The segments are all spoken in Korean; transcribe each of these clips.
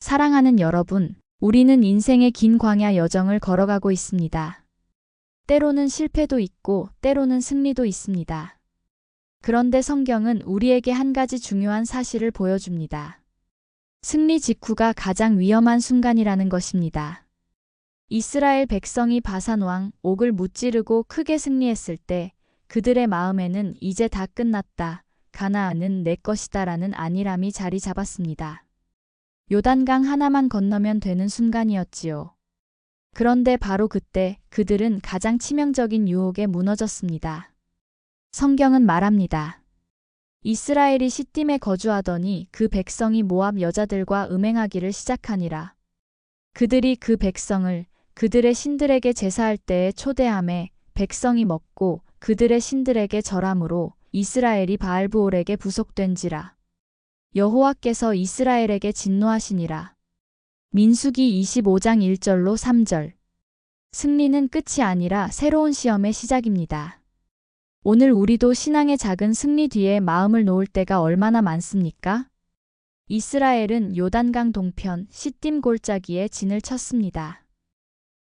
사랑하는 여러분, 우리는 인생의 긴 광야 여정을 걸어가고 있습니다. 때로는 실패도 있고 때로는 승리도 있습니다. 그런데 성경은 우리에게 한 가지 중요한 사실을 보여줍니다. 승리 직후가 가장 위험한 순간이라는 것입니다. 이스라엘 백성이 바산 왕 옥을 무찌르고 크게 승리했을 때 그들의 마음에는 이제 다 끝났다, 가나안은 내 것이다라는 안일함이 자리 잡았습니다. 요단강 하나만 건너면 되는 순간이었지요. 그런데 바로 그때 그들은 가장 치명적인 유혹에 무너졌습니다. 성경은 말합니다. 이스라엘이 시딤에 거주하더니 그 백성이 모압 여자들과 음행하기를 시작하니라. 그들이 그 백성을 그들의 신들에게 제사할 때에 초대하매 백성이 먹고 그들의 신들에게 절함으로 이스라엘이 바알브올에게 부속된지라. 여호와께서 이스라엘에게 진노하시니라. 민수기 25장 1절로 3절. 승리는 끝이 아니라 새로운 시험의 시작입니다. 오늘 우리도 신앙의 작은 승리 뒤에 마음을 놓을 때가 얼마나 많습니까? 이스라엘은 요단강 동편 시딤 골짜기에 진을 쳤습니다.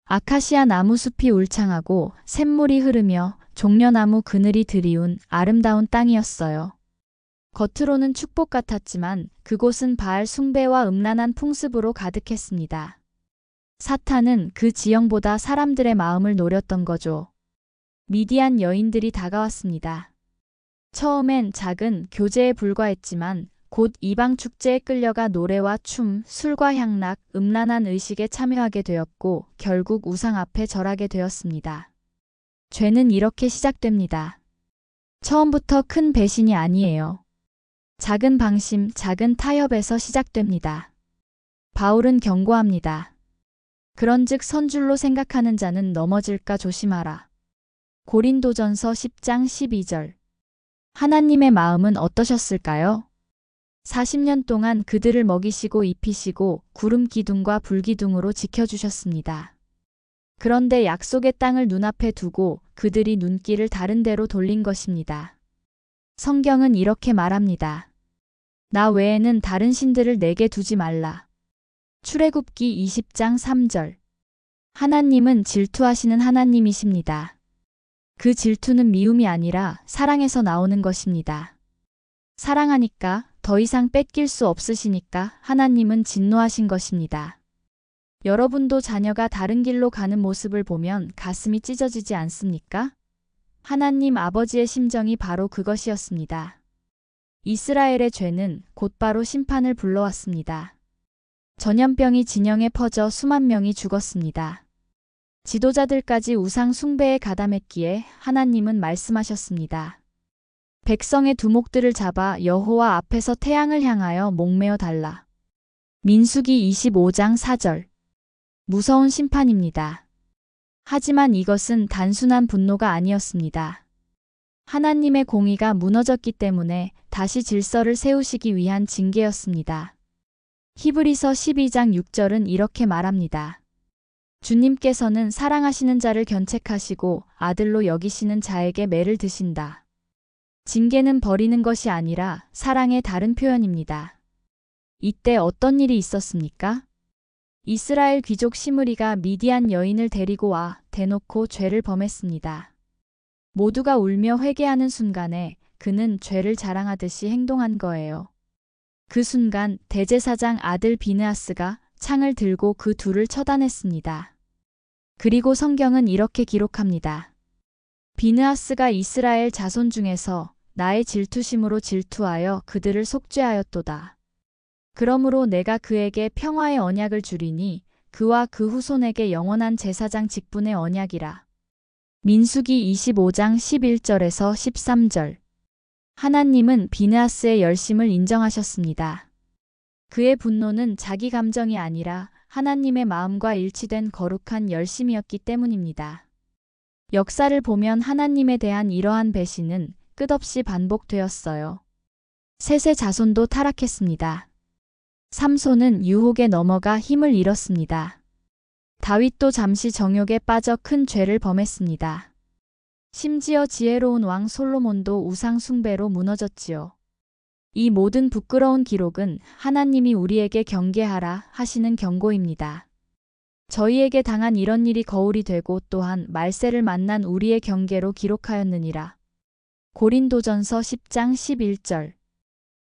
아카시아 나무 숲이 울창하고 샘물이 흐르며 종려나무 그늘이 드리운 아름다운 땅이었어요. 겉으로는 축복 같았지만 그곳은 바알 숭배와 음란한 풍습으로 가득했습니다. 사탄은 그 지형보다 사람들의 마음을 노렸던 거죠. 미디안 여인들이 다가왔습니다. 처음엔 작은 교제에 불과했지만 곧 이방 축제에 끌려가 노래와 춤, 술과 향락, 음란한 의식에 참여하게 되었고 결국 우상 앞에 절하게 되었습니다. 죄는 이렇게 시작됩니다. 처음부터 큰 배신이 아니에요. 작은 방심, 작은 타협에서 시작됩니다. 바울은 경고합니다. 그런즉 선줄로 생각하는 자는 넘어질까 조심하라. 고린도전서 10장 12절. 하나님의 마음은 어떠셨을까요? 40년 동안 그들을 먹이시고 입히시고 구름 기둥과 불 기둥으로 지켜주셨습니다. 그런데 약속의 땅을 눈앞에 두고 그들이 눈길을 다른 데로 돌린 것입니다. 성경은 이렇게 말합니다. 나 외에는 다른 신들을 내게 두지 말라. 출애굽기 20장 3절. 하나님은 질투하시는 하나님이십니다. 그 질투는 미움이 아니라 사랑에서 나오는 것입니다. 사랑하니까, 더 이상 뺏길 수 없으시니까 하나님은 진노하신 것입니다. 여러분도 자녀가 다른 길로 가는 모습을 보면 가슴이 찢어지지 않습니까? 하나님 아버지의 심정이 바로 그것이었습니다. 이스라엘의 죄는 곧바로 심판을 불러왔습니다. 전염병이 진영에 퍼져 수만 명이 죽었습니다. 지도자들까지 우상 숭배에 가담했기에 하나님은 말씀하셨습니다. 백성의 두목들을 잡아 여호와 앞에서 태양을 향하여 목매어 달라. 민수기 25장 4절. 무서운 심판입니다. 하지만 이것은 단순한 분노가 아니었습니다. 하나님의 공의가 무너졌기 때문에 다시 질서를 세우시기 위한 징계였습니다. 히브리서 12장 6절은 이렇게 말합니다. 주님께서는 사랑하시는 자를 견책하시고 아들로 여기시는 자에게 매를 드신다. 징계는 버리는 것이 아니라 사랑의 다른 표현입니다. 이때 어떤 일이 있었습니까? 이스라엘 귀족 시므리가 미디안 여인을 데리고 와 대놓고 죄를 범했습니다. 모두가 울며 회개하는 순간에 그는 죄를 자랑하듯이 행동한 거예요. 그 순간 대제사장 아들 비느하스가 창을 들고 그 둘을 처단했습니다. 그리고 성경은 이렇게 기록합니다. 비느하스가 이스라엘 자손 중에서 나의 질투심으로 질투하여 그들을 속죄하였도다. 그러므로 내가 그에게 평화의 언약을 주리니 그와 그 후손에게 영원한 제사장 직분의 언약이라. 민수기 25장 11절에서 13절. 하나님은 비느하스의 열심을 인정하셨습니다. 그의 분노는 자기 감정이 아니라 하나님의 마음과 일치된 거룩한 열심이었기 때문입니다. 역사를 보면 하나님에 대한 이러한 배신은 끝없이 반복되었어요. 셋의 자손도 타락했습니다. 삼손은 유혹에 넘어가 힘을 잃었습니다. 다윗도 잠시 정욕에 빠져 큰 죄를 범했습니다. 심지어 지혜로운 왕 솔로몬도 우상 숭배로 무너졌지요. 이 모든 부끄러운 기록은 하나님이 우리에게 경계하라 하시는 경고입니다. 저희에게 당한 이런 일이 거울이 되고 또한 말세를 만난 우리의 경계로 기록하였느니라. 고린도전서 10장 11절.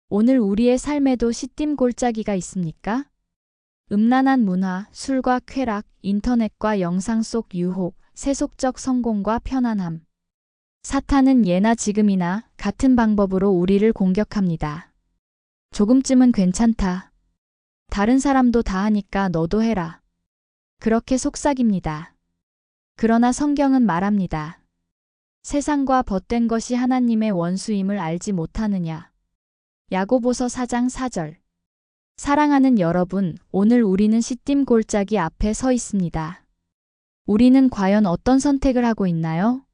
오늘 우리의 삶에도 시딤 골짜기가 있습니까? 음란한 문화, 술과 쾌락, 인터넷과 영상 속 유혹, 세속적 성공과 편안함. 사탄은 예나 지금이나 같은 방법으로 우리를 공격합니다. 조금쯤은 괜찮다. 다른 사람도 다 하니까 너도 해라. 그렇게 속삭입니다. 그러나 성경은 말합니다. 세상과 벗된 것이 하나님의 원수임을 알지 못하느냐. 야고보서 4장 4절. 사랑하는 여러분, 오늘 우리는 시딤 골짜기 앞에 서 있습니다. 우리는 과연 어떤 선택을 하고 있나요?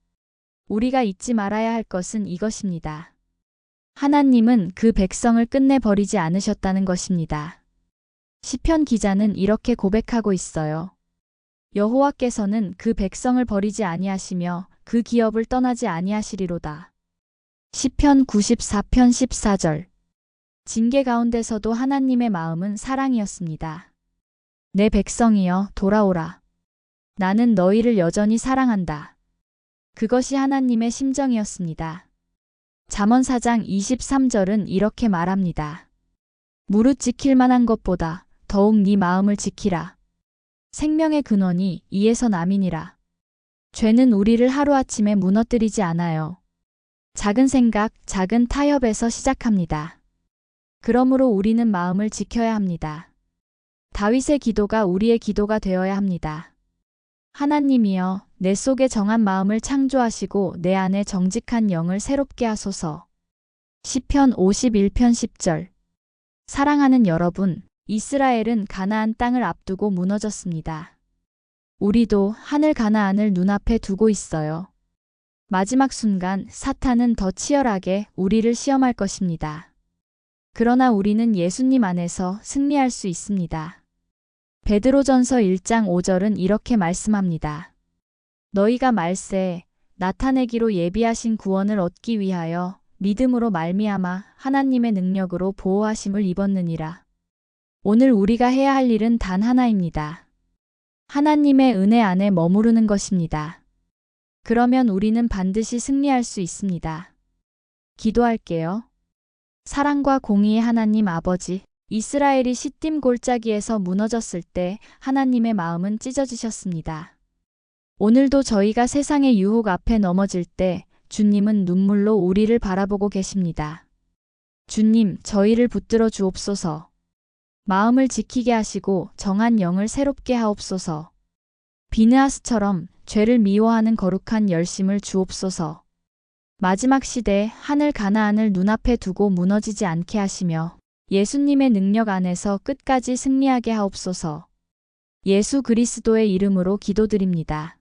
우리가 잊지 말아야 할 것은 이것입니다. 하나님은 그 백성을 끝내 버리지 않으셨다는 것입니다. 시편 기자는 이렇게 고백하고 있어요. 여호와께서는 그 백성을 버리지 아니하시며 그 기업을 떠나지 아니하시리로다. 시편 94편 14절. 징계 가운데서도 하나님의 마음은 사랑이었습니다. 내 백성이여 돌아오라. 나는 너희를 여전히 사랑한다. 그것이 하나님의 심정이었습니다. 잠언 4장 23절은 이렇게 말합니다. 무릇 지킬 만한 것보다 더욱 네 마음을 지키라. 생명의 근원이 이에서 남이니라. 죄는 우리를 하루아침에 무너뜨리지 않아요. 작은 생각, 작은 타협에서 시작합니다. 그러므로 우리는 마음을 지켜야 합니다. 다윗의 기도가 우리의 기도가 되어야 합니다. 하나님이여, 내 속에 정한 마음을 창조하시고 내 안에 정직한 영을 새롭게 하소서. 시편 51편 10절. 사랑하는 여러분, 이스라엘은 가나안 땅을 앞두고 무너졌습니다. 우리도 하늘 가나안을 눈앞에 두고 있어요. 마지막 순간 사탄은 더 치열하게 우리를 시험할 것입니다. 그러나 우리는 예수님 안에서 승리할 수 있습니다. 베드로전서 1장 5절은 이렇게 말씀합니다. 너희가 말세 나타내기로 예비하신 구원을 얻기 위하여 믿음으로 말미암아 하나님의 능력으로 보호하심을 입었느니라. 오늘 우리가 해야 할 일은 단 하나입니다. 하나님의 은혜 안에 머무르는 것입니다. 그러면 우리는 반드시 승리할 수 있습니다. 기도할게요. 사랑과 공의의 하나님 아버지, 이스라엘이 시딤 골짜기에서 무너졌을 때 하나님의 마음은 찢어지셨습니다. 오늘도 저희가 세상의 유혹 앞에 넘어질 때 주님은 눈물로 우리를 바라보고 계십니다. 주님, 저희를 붙들어 주옵소서. 마음을 지키게 하시고 정한 영을 새롭게 하옵소서. 비느하스처럼 죄를 미워하는 거룩한 열심을 주옵소서. 마지막 시대 하늘 가나안을 눈앞에 두고 무너지지 않게 하시며 예수님의 능력 안에서 끝까지 승리하게 하옵소서. 예수 그리스도의 이름으로 기도드립니다.